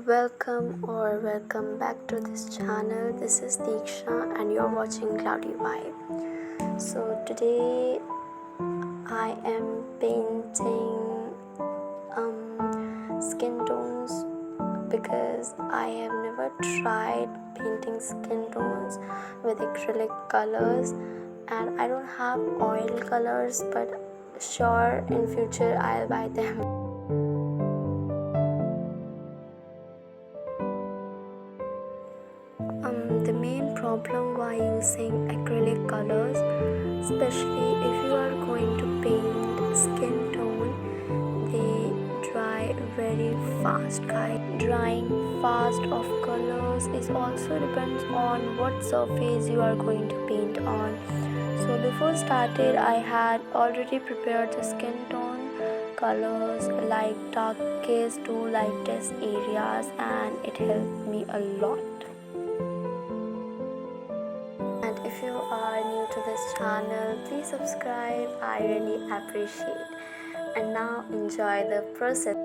Welcome back to this channel. This is Deeksha and you're watching Cloudy Vibe. So today I am painting skin tones because I have never tried painting skin tones with acrylic colors, and I don't have oil colors, but sure in future I'll buy them. The main problem while using acrylic colors, especially if you are going to paint skin tone, they dry very fast, guys. Drying fast of colors is also depends on what surface you are going to paint on. So before started, I had already prepared the skin tone colors like darkest to lightest areas, and it helped me a lot. And if you are new to this channel, please subscribe. I really appreciate. And now enjoy the process.